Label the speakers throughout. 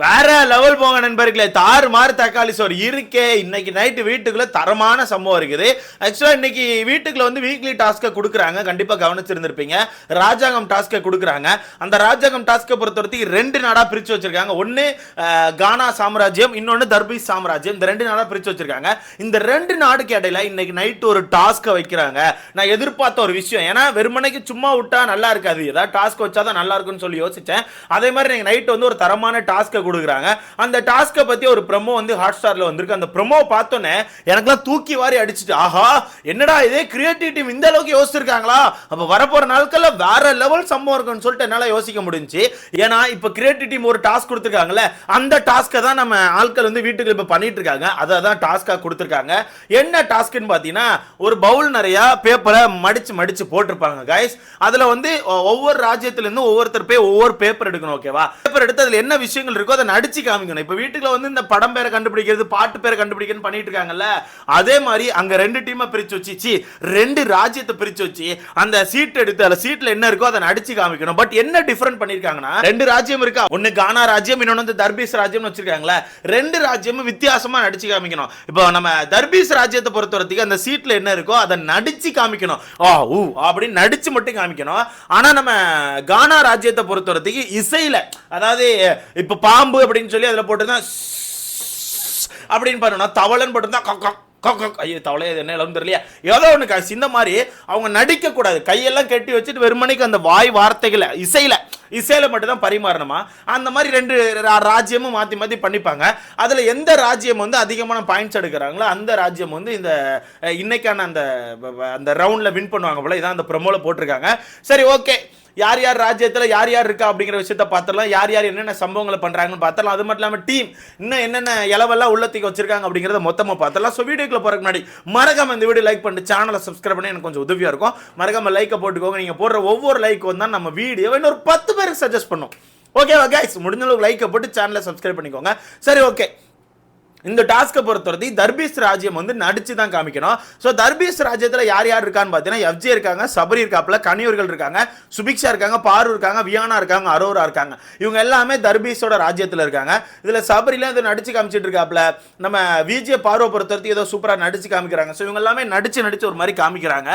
Speaker 1: வேற லெவல் போங்க நண்பர்களே. தாறு மாறு தக்காளி சோறு இருக்கே. இன்னைக்கு நைட்டு வீட்டுக்குள்ள தரமான சம்பவம் இருக்குது. ஆக்சுவலா இன்னைக்கு வீட்டுக்குள்ள வந்து வீக்லி டாஸ்க்கை கொடுக்குறாங்க. கண்டிப்பா கவனிச்சிருந்திருப்பீங்க. ராஜாங்கம் டாஸ்க்கை கொடுக்குறாங்க. அந்த ராஜாங்கம் டாஸ்க்கை பொறுத்தவரைக்கும் ரெண்டு நாடா பிரிச்சு வச்சிருக்காங்க. ஒன்னு கானா சாம்ராஜ்யம், இன்னொன்னு தர்பீஸ் சாம்ராஜ்யம். இந்த ரெண்டு நாடா பிரிச்சு வச்சிருக்காங்க. இந்த ரெண்டு நாடுக்கு இடையில இன்னைக்கு நைட்டு ஒரு டாஸ்க்கை வைக்கிறாங்க. நான் எதிர்பார்த்த ஒரு விஷயம். ஏன்னா வெறுமனைக்கு சும்மா விட்டா நல்லா இருக்காது, ஏதாவது டாஸ்க் வச்சாதான் நல்லா இருக்கும்னு சொல்லி யோசிச்சேன். அதே மாதிரி நைட் வந்து ஒரு தரமான டாஸ்க்கை கொடுக்குறாங்க. அந்த டாஸ்க்கை பத்தி ஒரு ப்ரோமோ வந்து ஹாட்ஸ்டார்ல வந்திருக்கு. அந்த ப்ரோமோ பார்த்தோன்னே எனக்குலாம் தூக்கி வாரி அடிச்சிட்டு, ஆஹா என்னடா இதே கிரியேட்டிவ் டீம் இந்த அளவுக்கு யோசிச்சிருக்காங்களா, அப்ப வரப்போற நாட்கள்ல வேற லெவல் சம்பவம் இருக்குன்னு சொல்லிட்டு என்னால யோசிக்க முடிஞ்சு. ஏன்னா இப்ப கிரியேட்டிவ் டீம் ஒரு டாஸ்க் கொடுத்துருக்காங்கல்ல, அந்த டாஸ்க்கை தான் நம்ம ஆட்கள் வந்து வீட்டுக்கு இப்ப பண்ணிட்டு இருக்காங்க. அதை தான் டாஸ்கா கொடுத்துருக்காங்க. என்ன டாஸ்க்னு பாத்தீங்கன்னா, ஒரு பவுல் நிறைய பேப்பரை மடிச்சு மடிச்சு போட்டிருப்பாங்க கைஸ். அதுல வந்து ஒவ்வொரு ராஜ்யத்துல இருந்து ஒவ்வொருத்தர் போய் ஒவ்வொரு பேப்பர் எடுக்கணும். ஓகேவா? பேப்பர் எடுத்து அதுல என்ன விஷயங்கள் இருக்கோ அதை நடிச்சு காமிக்கணும். இப்ப வீட்டுக்குள்ள வந்து இந்த படம் பேரை கண்டுபிடிக்கிறது, பாட்டு பேரை கண்டுபிடிக்கிறது பண்ணிட்டு இருக்காங்கல்ல, அதே மாதிரி அங்க ரெண்டு டீமை பிரிச்சு வச்சு, ரெண்டு ராஜ்யத்தை பிரிச்சு வச்சு அந்த சீட் எடுத்து அந்த சீட்ல என்ன இருக்கோ அதை நடிச்சு காமிக்கணும். பட் என்ன டிஃபரண்ட் பண்ணிருக்காங்கன்னா, ரெண்டு ராஜ்யம் இருக்கா, ஒன்னு கானா ராஜ்யம், இன்னொன்னு வந்து தர்பீஸ் ராஜ்யம் வச்சிருக்காங்களே, ரெண்டு ராஜ்யமும் வித்தியாசமா நடிச்சு காமிக்கணும். இப்போ நம்ம தர்பீஸ் ராஜ்யத்தை பொறுத்தவரைக்கும் அந்த சீட்ல என்ன இருக்கோ அதை நடிச்சு காமிக்கணும். அப்படின்னு நடிச்சு மட்டும் காமிக்கணும். ஆனா நம்ம கானா ராஜ்யத்தை பொறுத்தவரைக்கும் இசையில, அதாவது இப்ப பாம்பு அப்படின்னு சொல்லி அதுல போட்டுதான் அப்படின்னு பண்ணணும், தவளன் போட்டுதான் ஐயோ தவளை என்ன தெரியலையா, ஏதோ ஒன்று இந்த மாதிரி அவங்க நடிக்க கூடாது. கையெல்லாம் கட்டி வச்சுட்டு வெறுமனைக்கு அந்த வாய் வார்த்தைகளை இசையில மட்டும் தான் பரிமாறணுமா. அந்த மாதிரி ரெண்டு ராஜ்யமும் மாற்றி மாற்றி பண்ணிப்பாங்க. அதில் எந்த ராஜ்யம் வந்து அதிகமான பாயிண்ட்ஸ் எடுக்கிறாங்களோ அந்த ராஜ்யம் வந்து இந்த இன்னைக்கான அந்த ரவுண்டில் வின் பண்ணுவாங்க போல. இதான் அந்த ப்ரோமோல போட்டிருக்காங்க. சரி, ஓகே, யார் யார் ராஜ்யத்தில் யார் யார் இருக்கா அப்படிங்கிற விஷயத்தை பார்த்துடலாம். யார் யார் என்னென்ன சம்பவங்களை பண்ணுறாங்கன்னு பார்த்துடலாம். அது மட்டும் இல்லாமல் டீம் இன்னும் என்னென்ன இலவெல்லாம் உள்ளத்துக்கு வச்சிருக்காங்க அப்படிங்கிறத மொத்தமாக பார்த்துடலாம். ஸோ வீடியோக்குள்ள போகிறதுக்கு முன்னாடி மறக்காம இந்த வீடியோ லைக் பண்ணிட்டு சேனலை சப்ஸ்கிரைப் பண்ணி எனக்கு கொஞ்சம் உதவியாக இருக்கும். மறக்காம லைக்கை போட்டுக்கோங்க. நீங்கள் போடுற ஒவ்வொரு லைக் வந்து நம்ம வீடியோ இன்னொரு 10 பேருக்கு சஜஸ்ட் பண்ணும். ஓகேவா கைஸ்? முடிஞ்ச அளவுக்கு லைக்கை போட்டு சேனலை சப்ஸ்கிரைப் பண்ணிக்கோங்க. சரி, ஓகே. இந்த டாஸ்க்கை பொறுத்தவரை தர்பீஸ் ராஜ்யம் வந்து நடிச்சு தான் காமிக்கணும். ஸோ தர்பீஸ் ராஜ்யத்தில் யார் யார் இருக்கான்னு பார்த்தீங்கன்னா, எஃப்ஜே இருக்காங்க, சபரி இருக்காப்புல, கனியூர்கள் இருக்காங்க, சுபிக்ஷா இருக்காங்க, பாரு இருக்காங்க, வியானா இருக்காங்க, அரோரா இருக்காங்க. இவங்க எல்லாமே தர்பீஸோட ராஜ்யத்தில் இருக்காங்க. இதில் சபரிலாம் இதை நடிச்சு காமிச்சிட்டு இருக்காப்புல. நம்ம விஜே பார்வை பொறுத்தவரைக்கும் ஏதோ சூப்பராக நடிச்சு காமிக்கிறாங்க. ஸோ இவங்க எல்லாமே நடிச்சு ஒரு மாதிரி காமிக்கிறாங்க.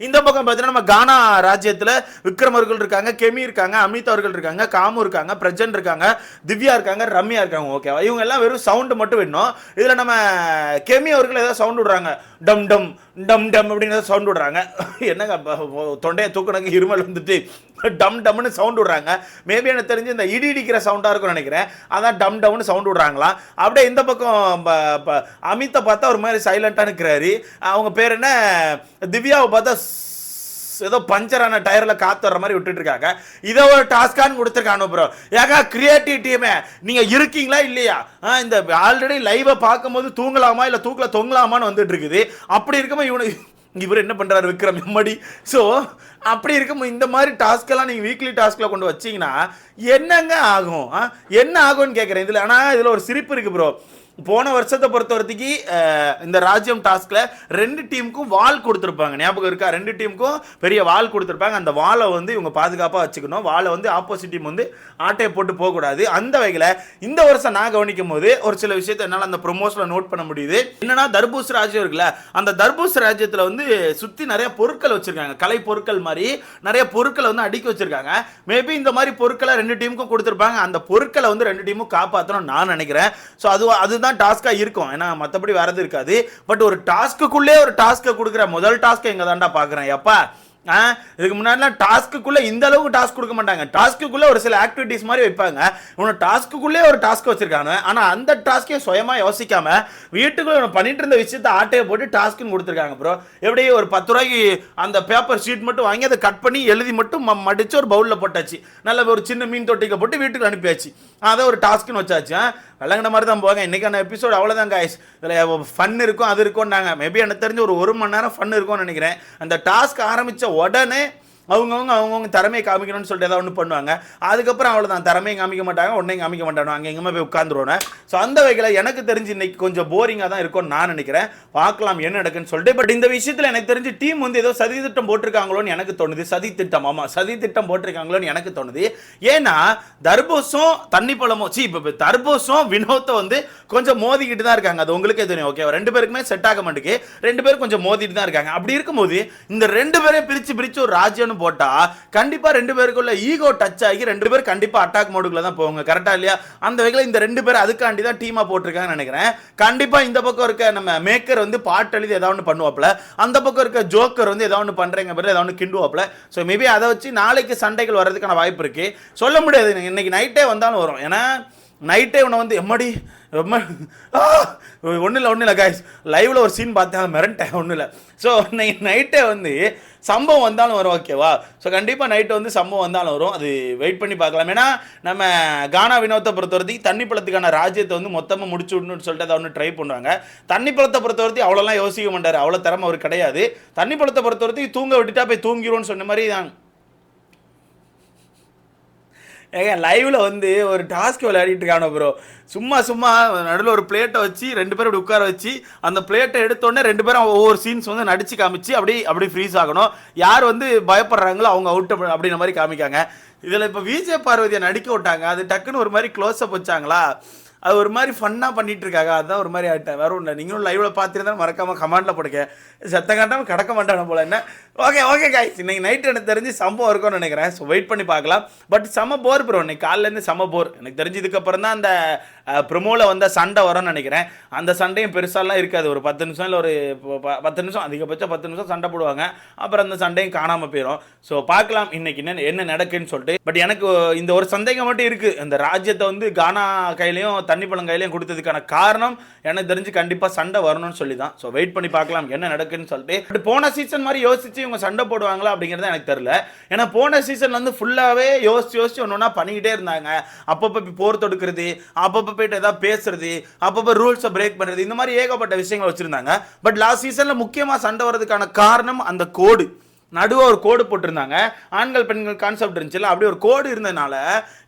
Speaker 1: இந்த பக்கம் பார்த்தீங்கன்னா நம்ம கானா ராஜ்யத்தில் விக்ரம் அவர்கள் இருக்காங்க, கெமி இருக்காங்க, அமித் அவர்கள் இருக்காங்க, காமு இருக்காங்க, பிரஜன் இருக்காங்க, திவ்யா இருக்காங்க, ரம்யா இருக்காங்க. ஓகேவா? இவங்க எல்லாம் வெறும் சவுண்டு மட்டும் வேணும். இதுல நம்ம கெமி அவர்கள் ஏதாவது சவுண்ட் விடுறாங்க, டம் டம் டம் டம் அப்படின்னு சவுண்ட் விடுறாங்க. என்னங்க தொண்டையை தூக்குனங்க இருமல் வந்துட்டு டம் டம்னு சவுண்ட் விடுறாங்க. மேபி எனக்கு தெரிஞ்சு இந்த இடி இடிக்கிற சவுண்டா இருக்கும்னு நினைக்கிறேன். அதான் டம் டம்னு சவுண்ட் விடுறாங்களா. அப்படியே இந்த பக்கம் அமித்தை பார்த்தா ஒரு மாதிரி சைலண்டா இருக்கிறாரு. அவங்க பேர் என்ன, திவ்யாவை பார்த்தா ஏதோ பஞ்சரான டயர்ல காத்து வர்ற மாதிரி விட்டுட்டு இருக்காங்க. இதை ஒரு டாஸ்கான்னு கொடுத்துருக்கானு ப்ரோ. ஏகா கிரியேட்டிவ் டீமே நீங்க இருக்கீங்களா இல்லையா? இந்த ஆல்ரெடி லைவை பார்க்கும்போது தூங்கலாமா இல்ல தூக்கல தொங்கலாமான்னு வந்துட்டு இருக்குது. அப்படி இருக்கும்போது இவர் என்ன பண்றாரு விக்ரம் எம்மடி. ஸோ அப்படி இருக்கும் இந்த மாதிரி டாஸ்க்கெல்லாம் நீங்கள் வீக்லி டாஸ்கில் கொண்டு வச்சிங்கன்னா என்னங்க ஆகும்? என்ன ஆகும்னு கேட்குறேன் இதில். ஆனால் இதில் ஒரு சிரிப்பு இருக்கு ப்ரோ. போன வருஷத்தை பொறுத்த வரைக்கும் இந்த ராஜ்யம் டாஸ்க்ல ரெண்டு டீமுக்கும் வால் கொடுத்துருப்பாங்க. ஞாபகம் இருக்கா? ரெண்டு டீமுக்கும் பெரிய வால் கொடுத்துருப்பாங்க. அந்த வாலை வந்து இவங்க பாதுகாப்பாக வச்சுக்கணும். வாலை வந்து ஆப்போசிட் டீம் வந்து ஆட்டையை போட்டு போகக்கூடாது. அந்த வகையில் இந்த வருஷம் நான் கவனிக்கும் போது ஒரு சில விஷயத்தை என்னால் அந்த ப்ரொமோஷனில் நோட் பண்ண முடியுது. என்னன்னா, தர்பூஸ் ராஜ்யம் இருக்குல்ல, அந்த தர்பூஸ் ராஜ்யத்தில் வந்து சுற்றி நிறைய பொருட்கள் வச்சிருக்காங்க. கலை பொருட்கள் மாதிரி நிறைய பொருட்களை வந்து அடுக்கி வச்சிருக்காங்க. மேபி இந்த மாதிரி பொருட்களை ரெண்டு டீமுக்கும் கொடுத்துருப்பாங்க. அந்த பொருட்களை வந்து ரெண்டு டீமும் காப்பாற்றணும் நான் நினைக்கிறேன். ஸோ அது டாஸ்கா இருக்கும். ஏன்னா மற்றபடி வரது இருக்காது. பட் ஒரு டாஸ்க்குள்ளே ஒரு டாஸ்க்கை கொடுக்குற முதல் டாஸ்க்கை எங்க தாண்டா பார்க்குறேன். எப்பா இதுக்கு முன்னாடிலாம் டாஸ்க்குள்ள இந்த அளவுக்கு டாஸ்க் கொடுக்க மாட்டாங்க. டாஸ்க்குள்ள ஒரு சில ஆக்டிவிட்டிஸ் மாதிரி வைப்பாங்க. இவங்க டாஸ்க்குள்ளே ஒரு டாஸ்க் வச்சிருக்காங்க. ஆனால் அந்த டாஸ்க்கே சுயமா யோசிக்காம வீட்டுக்குள்ள பண்ணிட்டு இருந்த விஷயத்தை ஆட்டையை போட்டு டாஸ்க்குன்னு கொடுத்துருக்காங்க ப்ரோ. எப்படி ஒரு 10 ரூபாய்க்கு அந்த பேப்பர் ஷீட் மட்டும் வாங்கி அதை கட் பண்ணி எழுதி மட்டும் மடிச்சு ஒரு பவுலில் போட்டாச்சு. நல்ல ஒரு சின்ன மீன் தொட்டிக்கு போட்டு வீட்டுக்கு அனுப்பியாச்சு. அதை ஒரு டாஸ்க்குன்னு வச்சாச்சு. விளங்கின மாதிரி தான் போவாங்க. இன்னைக்கான எபிசோட் அவ்வளோதான் காய்ஸ். இதில் ஃபன் இருக்கும், அது இருக்கும்னாங்க. மேபி எனக்கு தெரிஞ்சு ஒரு மணி நேரம் ஃபன் இருக்கும்னு நினைக்கிறேன். அந்த டாஸ்க் ஆரம்பித்த உடனே அவங்கவுங்க திறமையை காமிக்கணும்னு சொல்லிட்டு ஏதாவது ஒன்று பண்ணுவாங்க. அதுக்கப்புறம் அவ்வளோதான், திறமையை காமிக்க மாட்டாங்க, ஒன்றையும் காமிக்க மாட்டாங்க, அங்கே எங்கேயுமே போய் உட்காந்துருவோம். ஸோ அந்த வகையில் எனக்கு தெரிஞ்சு இன்னைக்கு கொஞ்சம் போரிங்காக தான் இருக்கும்னு நான் நினைக்கிறேன். பார்க்கலாம் என்ன நடக்குன்னு சொல்லிட்டு. பட் இந்த விஷயத்தில் எனக்கு தெரிஞ்சு டீம் வந்து ஏதோ சதி திட்டம் போட்டிருக்காங்களோன்னு எனக்கு தோணுது. சதி திட்டம், ஆமாம், சதி திட்டம் போட்டிருக்காங்களோன்னு எனக்கு தோணுது. ஏன்னா தர்பூசும் தண்ணி பழமும் இப்போ தர்பூசும் வினோத்தை வந்து கொஞ்சம் மோதிக்கிட்டு தான் இருக்காங்க. அது உங்களுக்கே தெரியும். ஓகே, ரெண்டு பேருக்குமே செட் ஆக மாட்டேங்குது, ரெண்டு பேரும் கொஞ்சம் மோதிட்டு தான் இருக்காங்க. அப்படி இருக்கும்போது இந்த ரெண்டு பேரையும் பிரிச்சு ஒரு ராஜ்யம்னு போட்டா கண்டிப்பா ரெண்டு பேருக்குள்ள ஈகோ டச் ஆகி ரெண்டு பேரும் கண்டிப்பா அட்டாக் மோடுக்குள்ள தான் போவாங்க. கரெக்டா இல்லையா? அந்த வகையில் இந்த ரெண்டு பேரும் அதுக்காண்டி தான் டீமா போட்டிருக்காங்கன்னு நினைக்கிறேன். கண்டிப்பா இந்த பக்கம் இருக்க நம்ம மேக்கர் வந்து பாட்டு எழுதி ஏதாவது பண்ணுவாப்ல, அந்த பக்கம் இருக்க ஜோக்கர் வந்து ஏதாவது பண்றேங்க பேர் ஏதாவது கிண்டுவாப்ல. ஸோ மேபி அதை வச்சு நாளைக்கு சண்டைகள் வர்றதுக்கான வாய்ப்பு இருக்கு. சொல்ல முடியாது, இன்னைக்கு நைட்டே வந்தாலும் வரும். ஏன்னா நைட்டே உன்னை வந்து எம்மடி ஒன்றும் இல்லை கைஸ், லைவ்ல ஒரு சீன் பார்த்தேன், மிரண்டேன், ஒன்றும் இல்லை. ஸோ நைட்டே வந்து சம்பவம் வந்தாலும் வரும். ஓகேவா? ஸோ கண்டிப்பாக நைட்டு வந்து சம்பவம் வந்தாலும் வரும். அது வெயிட் பண்ணி பார்க்கலாம். ஏன்னா நம்ம கானா வினோத்தை பொறுத்தவரைக்கும் தண்ணி பழத்துக்கான ராஜ்யத்தை வந்து மொத்தமாக முடிச்சு விடணும்னு சொல்லிட்டு அதை ஒன்று ட்ரை பண்ணுவாங்க. தண்ணி பழத்தை பொறுத்தவரைக்கும் அவ்வளோலாம் யோசிக்க மாட்டார், அவ்வளோ திறமை அவர் கிடையாது. தண்ணி பழத்தை பொறுத்தவரைக்கும் தூங்க விட்டுட்டா போய் தூங்கிடுவோன்னு சொன்ன மாதிரி தான். ஏங்க லைவ்ல வந்து ஒரு டாஸ்க் விளையாடிட்டு இருக்கானோ ப்ரோ, சும்மா நடுவில் ஒரு பிளேட்டை வச்சு ரெண்டு பேரும் இப்படி உட்கார வச்சு அந்த பிளேட்டை எடுத்தோடனே ரெண்டு பேரும் ஒவ்வொரு சீன்ஸ் வந்து நடிச்சு காமிச்சு அப்படி ஃப்ரீஸ் ஆகணும். யார் வந்து பயப்படுறாங்களோ அவங்க அவுட் அப்படின்ற மாதிரி காமிக்காங்க. இதில் இப்போ விஜய் பார்வதியை நடிக்க விட்டாங்க, அது டக்குன்னு ஒரு மாதிரி க்ளோஸ் அப் வச்சாங்களா, அது ஒரு மாதிரி ஃபன்னாக பண்ணிட்டு இருக்காங்க. அதுதான் ஒரு மாதிரி ஆகிட்டேன், வேற ஒன்று. நீங்களும் லைவ்ல பார்த்துருந்தா மறக்காம கமெண்ட்ல போடுங்க. சத்த காட்டாமல் கடக்க மாட்டான போல என்ன. ஓகே கைஸ், இன்னைக்கு நைட் எனக்கு தெரிஞ்சு சம்பவம் இருக்கும்னு நினைக்கிறேன். ஸோ வெயிட் பண்ணி பார்க்கலாம். பட் செம போர் ப்ரோ, இன்னைக்கு காலிலேருந்து செம போர். எனக்கு தெரிஞ்சு இதுக்கப்புறம் தான் அந்த ப்ரொமோவில் வந்த சண்டை வரும்னு நினைக்கிறேன். அந்த சண்டையும் பெருசாலாம் இருக்காது, ஒரு 10 நிமிஷம் இல்லை ஒரு 10 நிமிஷம், அதிகபட்சம் 10 நிமிஷம் சண்டை போடுவாங்க, அப்புறம் அந்த சண்டையும் காணாமல் போயிடும். ஸோ பார்க்கலாம் இன்னைக்கு என்ன நடக்குன்னு சொல்லிட்டு. பட் எனக்கு இந்த ஒரு சந்தேகம் மட்டும் இருக்குது, இந்த ராஜ்யத்தை வந்து கானா கையிலையும் தண்ணி பழம் கையிலையும் கொடுத்ததுக்கான காரணம் எனக்கு தெரிஞ்சு கண்டிப்பாக சண்டை வரணும்னு சொல்லி தான். ஸோ வெயிட் பண்ணி பார்க்கலாம் என்ன நடக்குன்னு சொல்லிட்டு. பட் போன சீசன் மாதிரி யோசிச்சு இவங்க சண்டை போடுவாங்களா அப்படிங்கிறது எனக்கு தெரியல. ஏன்னா போன சீசன் வந்து ஃபுல்லாகவே யோசிச்சு ஒன்று பண்ணிக்கிட்டே இருந்தாங்க. அப்பப்போ போர் தொடுக்கிறது, அப்பப்போ போயிட்டு ஏதாவது பேசுறது, அப்பப்போ ரூல்ஸை பிரேக் பண்ணுறது, இந்த மாதிரி ஏகப்பட்ட விஷயங்கள் வச்சுருந்தாங்க. பட் லாஸ்ட் சீசனில் முக்கியமாக சண்டை வர்றதுக்கான காரணம் அந்த கோடு, நடுவாக ஒரு கோடு போட்டிருந்தாங்க. ஆண்கள் பெண்கள் கான்செப்ட் இருந்துச்சுல்ல, அப்படி ஒரு கோடு இருந்ததுனால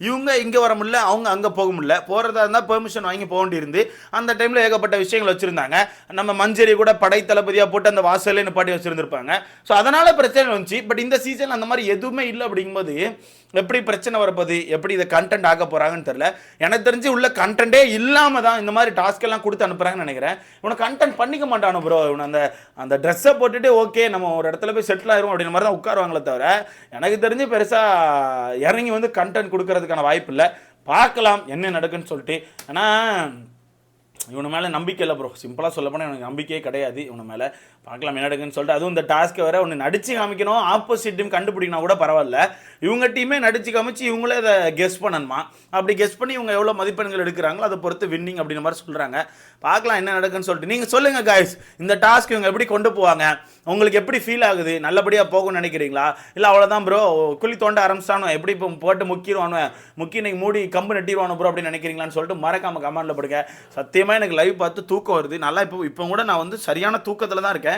Speaker 1: இவங்க இங்கே வர முடியல, அவங்க அங்கே போக முடியல. போகிறதா இருந்தால் பெர்மிஷன் வாங்கி போக வேண்டியிருந்து அந்த டைமில் ஏகப்பட்ட விஷயங்கள் வச்சுருந்தாங்க. நம்ம மஞ்சரி கூட படை தளபதியாக போட்டு அந்த வாசலே நிப்பாட்டி வச்சுருந்துருப்பாங்க. ஸோ அதனால் பிரச்சனை வந்துச்சு. பட் இந்த சீசன் அந்த மாதிரி எதுவுமே இல்லை. அப்படிங்கும்போது எப்படி பிரச்சனை வரப்போகுது, எப்படி இதை கண்டென்ட் ஆக போகிறாங்கன்னு தெரியல. எனக்கு தெரிஞ்சு உள்ள கண்டென்ட்டே இல்லாமல் தான் இந்த மாதிரி டாஸ்க் எல்லாம் கொடுத்து அனுப்புகிறாங்கன்னு நினைக்கிறேன். இவனை கண்டென்ட் பண்ணிக்க மாட்டானு ப்ரோ, இவனை அந்த ட்ரெஸ்ஸை போட்டுட்டு ஓகே நம்ம ஒரு இடத்துல போய் செட்டில் ஆயிரும் அப்படின்ற மாதிரி தான் உட்காருவாங்களே தவிர எனக்கு தெரிஞ்சு பெருசாக இறங்கி வந்து கண்டென்ட் கொடுக்கறதுக்கான வாய்ப்பு இல்லை. பார்க்கலாம் என்ன நடக்குன்னு சொல்லிட்டு. ஆனால் இவனு மேலே நம்பிக்கை இல்லை ப்ரோ, சிம்பிளாக சொல்ல போனால் எனக்கு நம்பிக்கையே கிடையாது இவனு மேலே. பார்க்கலாம் என்ன நடக்குன்னு சொல்லிட்டு. அதுவும் இந்த டாஸ்க்கை வேறு ஒன்று நடிச்சு காமிக்கணும், ஆப்போசிட் டீம் கண்டுபிடிக்கணும் கூட பரவாயில்ல, இவங்க டீமே நடிச்சு காமிச்சு இவங்களே அதை கெஸ் பண்ணணுமா. அப்படி கெஸ் பண்ணி இவங்க எவ்வளோ மதிப்பெண்கள் எடுக்கிறாங்களோ அதை பொறுத்து வின்னிங் அப்படின்ற மாதிரி சொல்கிறாங்க. பார்க்கலாம் என்ன நடக்குன்னு சொல்லிட்டு. நீங்கள் சொல்லுங்கள் காய்ஸ், இந்த டாஸ்க் இவங்க எப்படி கொண்டு போவாங்க, உங்களுக்கு எப்படி ஃபீல் ஆகுது, நல்லபடியாக போகும்னு நினைக்கிறீங்களா, இல்லை அவ்வளோதான் ப்ரோ குழி தோண்ட ஆரம்பிச்சானோ எப்படி இப்போ போட்டு முக்கி இன்னைக்கு மூடி கம்பு நட்டிடுவானோ ப்ரோ அப்படின்னு நினைக்கிறீங்களான்னு சொல்லிட்டு மறக்காம கமெண்ட்டில் போடுங்க. சத்தியமாக எனக்கு லைவ் பார்த்து தூக்கம் வருது நல்லா. இப்போ கூட நான் வந்து சரியான தூக்கத்தில் தான் இருக்கேன்.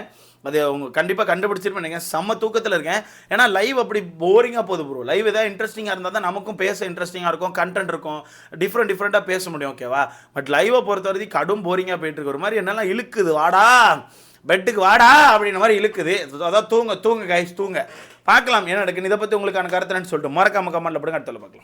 Speaker 1: அது அவங்க கண்டிப்பாக கண்டுபிடிச்சிருப்பேன் நினைக்கிறேன். செம்ம தூக்கத்தில் இருக்கேன். ஏன்னா லைவ் அப்படி போரிங்காக போகுது ப்ரோ. லைவ் ஏதாவது இன்ட்ரெஸ்டிங்காக இருந்தால் தான் நமக்கும் பேச இன்ட்ரெஸ்டிங்காக இருக்கும், கண்டென்ட் இருக்கும், டிஃப்ரெண்ட்டாக பேச முடியும். ஓகேவா? பட் லைவை பொறுத்த வரைக்கும் கடும் போரிங்காக போயிட்டு இருக்கு. ஒரு மாதிரி என்னெல்லாம் இழுக்குது, வாடா பெட்டுக்கு வாடா அப்படின்ற மாதிரி இழுக்குது. அதான் தூங்க கைஸ் தூங்க. பார்க்கலாம் என்ன நடக்குன்னு. இதை பற்றி உங்களுக்கான கருத்துன்னு சொல்லிட்டு மறக்காம கமெண்ட்ல போடுங்க. அடுத்த பார்க்கலாம்.